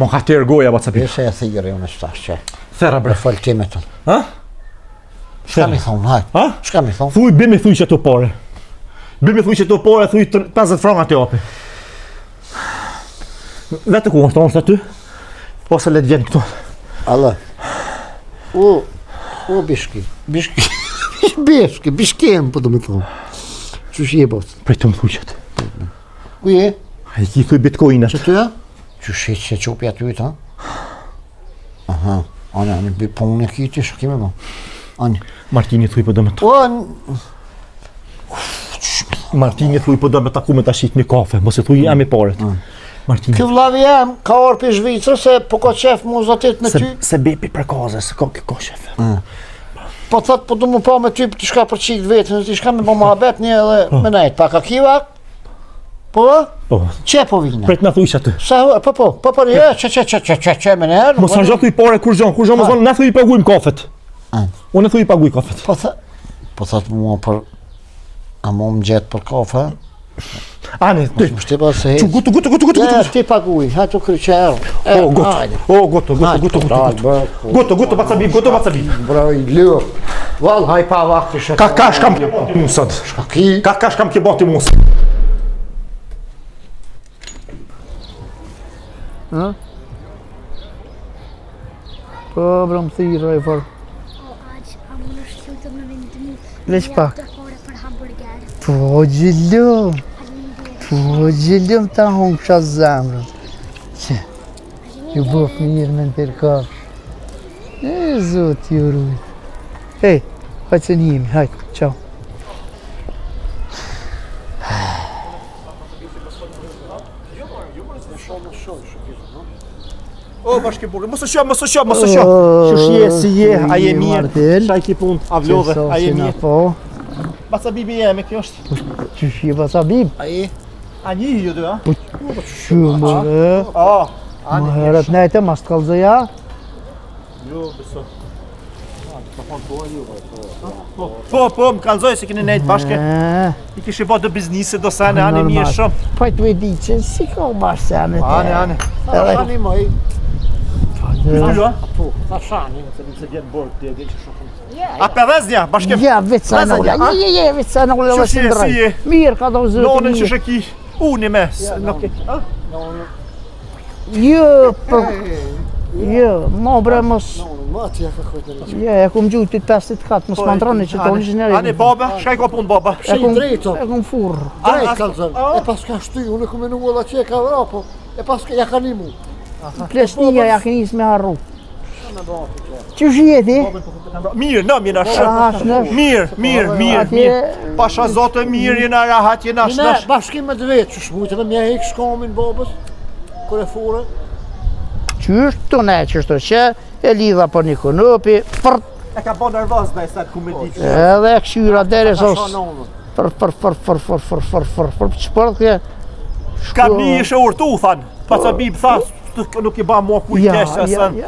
Mo ka të ergoja, Bacabib. Pese e thiri unë shtash që. Thera, bre. Bre foltime të. Ha? Shka mi thonë, hajt? Ha? Shka mi thonë? Thuj, bimi thuj që të pore. Bimi thuj që të pore, thuj 50 franga të jopi. Vete ku është, onë së ty? Ose le të vjen këtu. Allah. O bishki. Bishkem, po do me thonë. Qysh je bos? Prej të më thuqet. Ku je? A i ki thuj bitcoin Që të ja? Qysh je që qopi aty ta? Aha, anë, bi punë e kiti, shë kime bo? Anë. Martini thuj po do me ta. Martini thuj po do me taku me ta shik një kafe, mos e thuj jam i paret. Martini. Ky vllavi jam ka orë për Zvicrë se po ka qef mu zatit me ty. Se bepi për kaze, se ka shef. Po thot po du mu pa me ty për t'i shka për qik vetën, t'i shka me po muhabet një edhe me nejt. Pa ka kiva? Po? Po. Që po vina? Pret na thuj që aty. Sa po, që me nërë. Mos në gjatë thuj pare kur gjon mos vonë, ne thuj i pagujmë kafet. Unë thuj i paguj kafet. Po thot mua për, a mu më gjetë për kafe? Ani, ty. Mos më shtipa se hec. Gutu. Ti paguj, hajtë u kryqerë. Gutu, bacabib. Bro, i lërë. Val, haj pa vakti shë. Ka shkam ke bati musët. Shkaki. Ka shkam ke bati musët. Po, bro, më thirë, e for. Leq pak. Po, gjillum ta hongë kësha zemrën. Që, ju bëf mirë me në tërkar. E, zot, ju rujt. Hej, hajtë se njemi, hajtë, qau. O, bashkë burrë, mos e shoh. Qysh je, si je, a je mirë? Shaj ki punë, a vlodhe, a je mirë? Po. Bacabibi jemi, kjo është. Qysh je bacabib? A një ju dy, a? Shumë, më herët nejte, mas të kalzëja. Jo, beso. Po, më kalzoj se keni nejtë bashke. I kishi bo dë biznise do sene, anë i mirë shumë. Po e të e di që si ka u bashkë sene të. Anë. Shani moj. Pystyru, a? Po, ta shani. Se vjen borë të edhe që shumë. A pedheznja, bashke? Ja, vetë sa në ule. Vetë sa në ule dhe së ndroj. Mirë, ka do zëtë mirë. Nonën që shëki, unë me. Jo, mo bre mos... Ma ti ja ka kujtë në që. Ja, e kum gjutit 50 katë, mos më ndroni që të origineri. Ani, baba, shkaj ka punë, baba. Shi drejto. E kum furë. Drejt ka zërë. E pas ka shty, unë ku menu edhe që e ka vrapo. E pas ka ja ka një mu. Plesnia ja kënis me arru. Që shjeti? Mirë, në mirë ashtë. Mirë. Pasha zote mirë, jena rahat, jena Ne shnash. bashkim me drejt, që shmujtë dhe mja hek shkomin babës. Kër e fure. Qështë të ne qështë që e lidha për një kënopi, përt, E ka bo nervoz dhe e sa të kumedi. edhe e këshyra dere sos, Shanonë. për, qëpërt kje, Ka mi ishe urtu, thanë. Pacabib, thanë, nuk i ba mua kuj kesh, e sanë.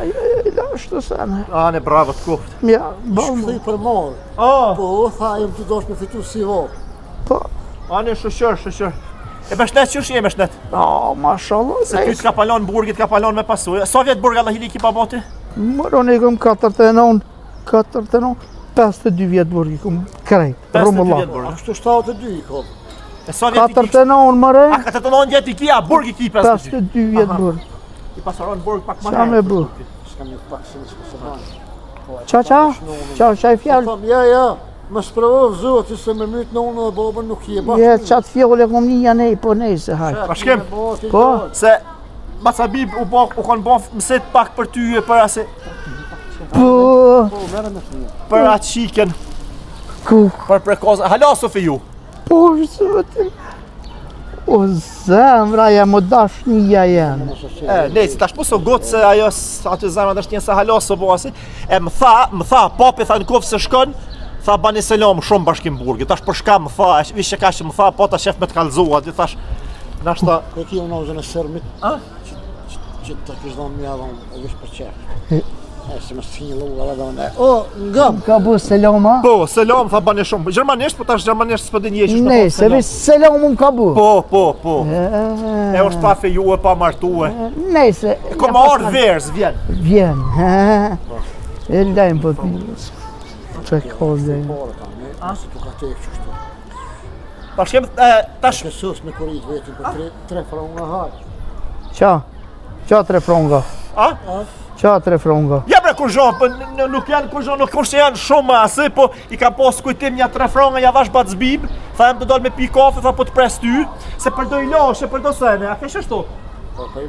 la është të sanë, Ane, bravo të koftë. ja, balë, Shkëj për marë. Po, tha, jem të dosh me fitu si vop. po, Ane, shëshër. E meshnet, qërsh je meshnet? mashallah, Se ty t'ka palon burgit, ka palon me pasu. Sa vjetë burg Allah hili ki pa boti? Mëron e këm 49, 52 vjetë burgi, këm krejt, 52 rumullat. vjetë burg. Ashtu 72 i kom. E sa vjetë i kishtë? 49 mëre, A ka të të non vjetë i kia, burg i ki 52. 52 vjetë burg. I pasaron burg pak ma Qa me bu? Shkam një pak si në shkë se banë. Qa i fjallë? Tham, ja, më sprovov zoti se me mytë në unë dhe babën nuk je bashkë. Je, qatë fjallë e kom një nej, po nej se hajtë. Bashkim, Po? se Macabib u kanë bon mësit pak për ty e për ase Po, për atë shiken, ku, për prekoza. Hala Sofi ju. po, zëtë. O zemra, ja më dash një janë. Nejci, tash po so gotë se ajo aty zemra dash tjenë se hala so boasi. E më tha, papi tha në kofë se shkon, tha bani selam shumë bashkim burgi. Tash për shka më tha, vish që ka që më tha, po ta shef me të kalzua, di thash, nashta... E ki unë auzën e sërmit. Që të kishë dhonë mja dhonë, e vish për qërë. E si më s'finjë lu, ala dhonë. O, ngam! Ka bu selama? Po, selam, tha bani shumë. Gjermanisht, po tash gjermanisht s'pë dinje që Nej, se vi selama më ka bu. Po. E është pa fejue, pa martue. Nej, se... Ko më ardhë verës, vjen. Vjen, e lajmë po të njës. Që ka lejmë. Asë tu ka tekë qështu. Bashkim, tash... Kësus me korit vetin për 3 franga haqë. Qa 3 fronga? A? Qa 3 fronga? Ja bre kurgjon, po nuk janë kurgjon, nuk kurse janë shumë asë, po I ka pas kujtim një 3 fronga, ja vash bacbib, tha jam të dal me pi kafe, tha po të pres ty, se përdo I lashe, përdo sene, a kesh ashtu? Po, për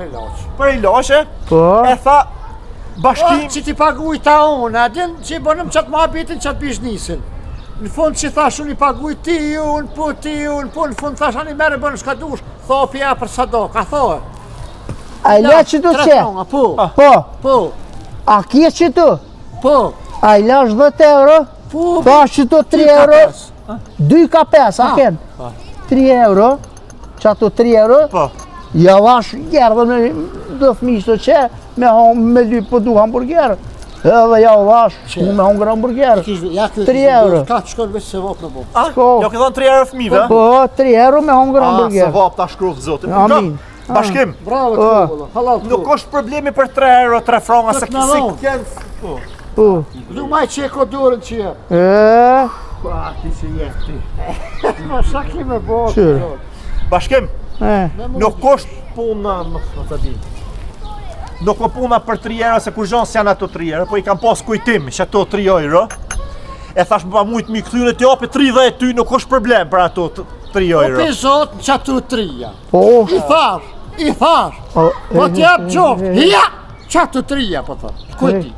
ilaç. Për I lashe, Po, e tha, bashkim, Që ti paguj ta unë, a din që I bënëm qatë mohabetin qatë biznisin. Në fund që thash unë I paguj ti unë, po në fund thash anë I merë bënë shka dush, thopi ja për sadok, a thoë. a I le që tu që? Po, Po, a kje që tu? po, A I lash 10 euro? po, Ta që tu 3 euro? 2 ka 5, a ken? 3 euro, që ato 3 euro, po, ja vash gjerë me do fmish të që, me ly po du hamburger. Edhe ja vash, ku me hongër hamburger. 3 euro. Ka të shkon veç se vop në bo. a? Shko. Jo ke thonë 3 euro fëmijëve? Po, 3 euro me hongër Se hamburger. vap ta shkruv zotin. Amin. Bashkim, Bravo Po. të kolla, halal të nuk është problemi për 3 euro, 3 fronga, se Të të nalon. kënë, Po, Du maj që e kodurën që je. Pa, ti që jeti. Ma shaki me bo. Qyre. Bashkim, nuk është puna, më të di. Nuk është puna për 3 euro, se kur gjonë s'janë ato 3 euro, po I kam pas kujtim që ato 3 euro. E thash më pa mujtë mi këthyre të japi 30 ty, nuk është problem për ato 3 Po euro. për zot në qatu trija. Po, I thash. Po t'jap qoftë. Ja! Qatu trija, po thot. Kujti.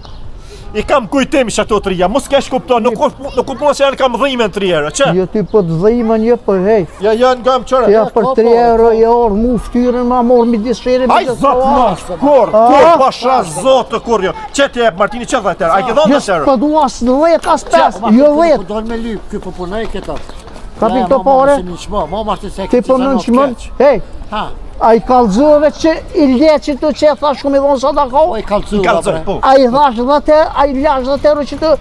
I kam kujtim që ato 3 euro, mos kesh kupton, nuk kupton që janë kam dhimen 3 euro, që? jo ty po të dhejmën jo, po hej. Ja janë gam qëre. Ja për 3 euro ja orë mu ftyrën ma morë mi dishere Aj zot nash, kur, pasha zotë kur jo. Që ti jep Martini që 10 euro, a i ke dhonë 10 Jo euro? s'po du as 10, as 5, jo 10. Po dojnë me lyp, këj po punaj këta. Ka pi këto pare? Ma Martin se Ti po në qëmën, hej, Ha, a I kalzove që I leqit të që thash ku mi dhonë sa da po kohë? I kalcu. Kalzoj, po. A I thash 10, a I lash 10 euro që të,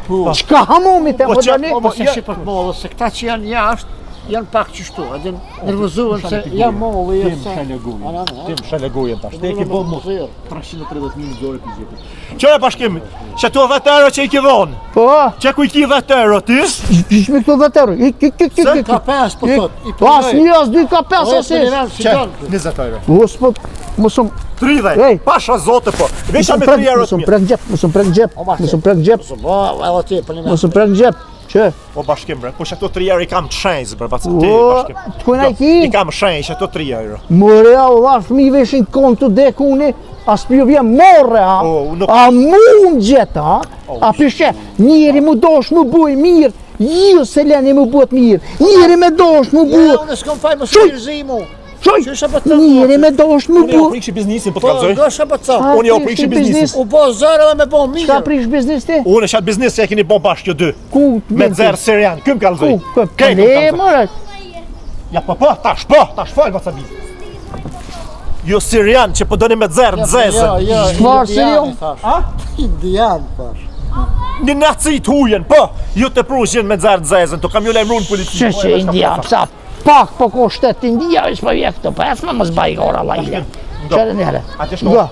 qka hamumi të Po, më që- dani? Po se shi për të mollë, se këta që janë jashtë, janë pak qështu, edhe nervozuhen se janë mollë, Tim shalegujen tash, te ke bo mu 330.000 zore pizjetit. Qëre bashkim, që tu 10 euro që I ki dhonë, Po, që ku I ki 10 euro ti? ishme këto 10 euro, ik. Ka 5, po thot, I Po as një, as 2 ka 5, as e. Që? 20 euro. O, s'po, mosëm, 30, Ej. pasha zote po, vesha me 3 euro të mirë. prek gjep, mosëm prek gjep, mosëm prek gjep, Po, edhe ti, për një me. mosëm prek gjep, që? O bashkim bre, po që ato 3 euro I kam të shenjë bre, bacë ti O, bashkim. të kujna Jo, ki? I kam shenjë që ato 3 euro. More, a u dhash mi veshin kontu dekuni, as pjo vjen morre, a? O, nuk- A mund gjeta, a? A pishe, njeri mu dosh mu buj mirë, ju se leni mu buat mirë, njeri me dosh mu Ja, buat, unë s'kom faj më Shuj! shpirzimu. qoj, Qysha po të njeri me dosh mu Unë ja buat. prikshi biznisin, po të Po, kalzoj. gosha po të ca. A, Unë ja prish prikshi ti biznisin. U bo zërë dhe me bo Ka mirë. prish biznis ti? Unë është atë biznis që e keni bo bashkë ju dy. Ku? Me zerë serian, këm kalzoj. Ku? Kej, Le, këm kalzoj. more, Ja po, tash falë bacabi. Jo serian që po doni me zerë në zezën. Çfarë serion? A? Indian, thash. Një naci të hujen, po, ju të prushin me zerë në zezën, të kam ju lejmru në polici. Që India, psa pak po ko shtet India, është po vje këto, pa esma mos baj ora lajle. Qërë njëre. A të shko? Jo,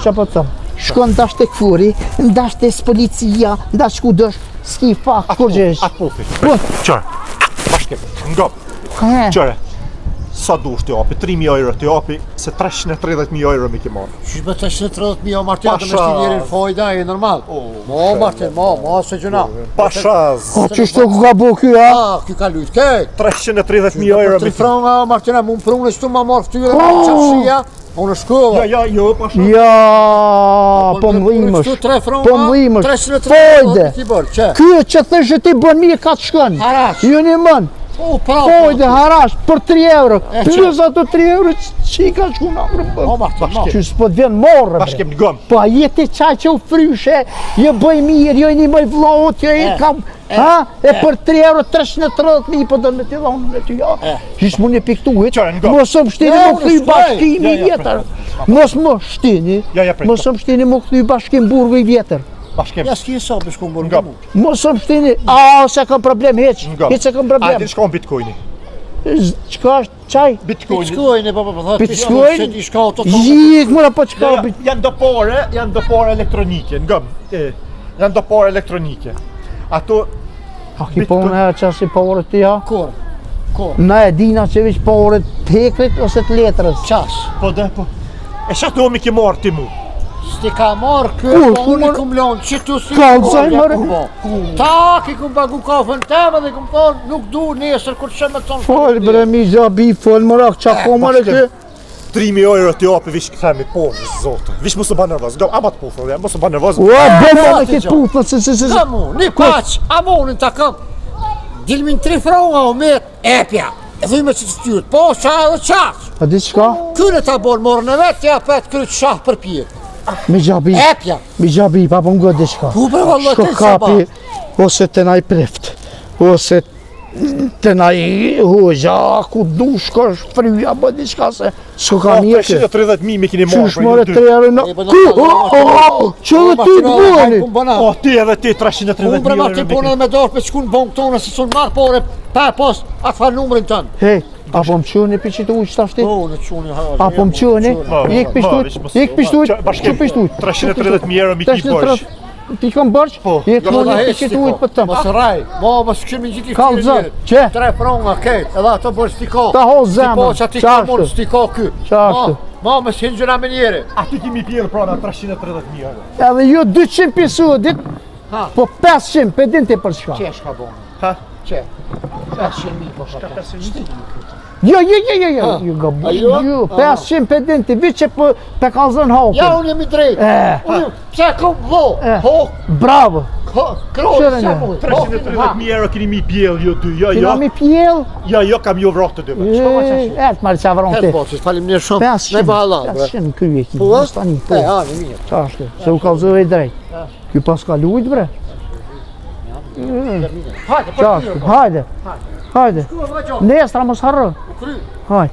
që po të thëmë. Shkon dash të këfuri, ndash të policia, ndash ku dësh, s'ki fak, kur gjesh. Atë pufi. Po, Qërë, bashkim, ngop, he, qërë. Sa dush të japi, 3.000 euro të japi, se 330.000 euro mi ki marrë. Qysh me 330.000 o Martin, atë me Pasha. shti njerin fojda, e normal. Mo Martin, mo se gjuna. Pashaz, o qështu ku ka bu kjo, a? Ah, kjo ka lujt, kej. 330.000 euro mi 3 ki. franga, Martina, mu më prunë, s'tu ma marrë ftyre, qafshia. Unë shkova. Jo, pasha. Ja, po më dhimësh. Këtu 3 franga, Po më dhimësh. 330.000 Fojde. ti bërë, që? Kjo që thësh që ti bën mirë ka të shkën. Harash. Jo një mën. O, prapë. Fojde, harash, për 3 euro. E, Plus ato 3 euro që i ka shku në O, ngrë. Martin, mo. Që s'po të vjen morë, bre. Bashkim, ngom. Po a jeti qaj që u fryshe, jo bëj mirë, jo një mëj vlot, jo i kam, ha? E për 3 euro 330.000 po do me t'i dhonë me t'i ja. Qysh mu një piktuit, Qare, nga. mos më shtini Ja, më unë këthy shkoj. bashkimi Ja, vjetër. Mos më shtini, Ja, prej. mos më shtini më këthy bashkim burgu i vjetër. Bashkim. Ja s'ki sa për shku më Nga. bërë mu. Mos më shtini, a se kam problem heq, Nga. heq se kam A problem. ti shkon bitcoini. Qka është qaj? Bitcoini. Bitcoin, po, thot. Bitcoin? Se ti shka auto. Jik, mura po qka bit. Janë do pore elektronike, ngëm. Janë do pore elektronike. Ato, A ki po në qasi porët të ja? Kur? Na e dina që vish porët të hekrit ose të letrës. Qas. po dhe, po. E shatë omi ki marrë ti mu. Sti ka marrë Kur, kërë, kur unë i marrë? kum lonë, që tu si Kallzoj, ja more. kum bo. Tak i kum pagu kafën teme dhe kum thonë, nuk du nesër kur që me tonë. Fal bre mi gjabi, fal mëra, qa ko mëre kë? 3.000 euro të japi vish këthemi po, zotë. Vish mos u ba nervoz. Go, abat po, thonë, mos u ba nervoz. Ua, bëma me ti këtë gjo. pufë, se. Kamu, një paq, amonin ta kam. Dilmin 3 fronga o met, epja. E dhujme që të styrët, po qa edhe qaq. A di qka? Kyne ta borë morë në vetë, ja pet kryt shah për pjetë. Mi gjabi, Epja. pa po më di qka. Pu për vallë Shko të kapi, ose të naj prift, ose të naj hoxha, ku du shko shfryja, bë di qka se s'ko ka mirë kë. 330.000 me kini marrë. Qysh more 3 euro në... Që dhe ty të bëni? O, ti edhe ti 330.000 Unë brema ti euro. punë me dorë për shkun bon këtone si sun marë pore, pa pos, atë fa numrin tënë. Hej, apo më qëni për që të ujë qëtashti? Po, në quni hajë. Apo më qëni? Ik pishtujt, që pishtujt? 330.000 euro mi ki bërsh. Ti kam bërç? Po. Ik mund të që të ujë për tëmë. Mos raj, mos kemi gjithi Kallëzë, që? 3 fronga kejt, edhe ato bërë stiko. Ta ho zemën, Po, që ati ka mund stiko ky. Qashtu. Ma, me s'hin gjëra me njeri. A ti kimi pjerë prana 330.000 euro. Edhe ju 200 pisudit, Ha. po 500, për din ti për shka. Qe shka bonë? Ha? Qe? 500.000 po shka. Jo, Ha. ju gabu, A jo? ju, 500 për din ti, vi që për kalzën Ja, hapin. unë jemi drejt. Unë, pse kom vo? Eh. Ho, Bravo. krojë, Qëre se një? mu. 330.000 euro kini mi pjell, jo dy, jo, Kina jo. mi pjell, Jo, kam jo vrot të dy. e të marë qavron Hetë ti. boqës, falim një shumë. 500, Ne ba halal, bre. 500 kryje ki, Po, mos tani, po. ani mirë. Qashtu, se u kalzove drejt. Ky pas ka lujt bre. Hajde, për Qashtu, hajde. Hajde. Hajde. Nestra mos harro. Kry. Hajde.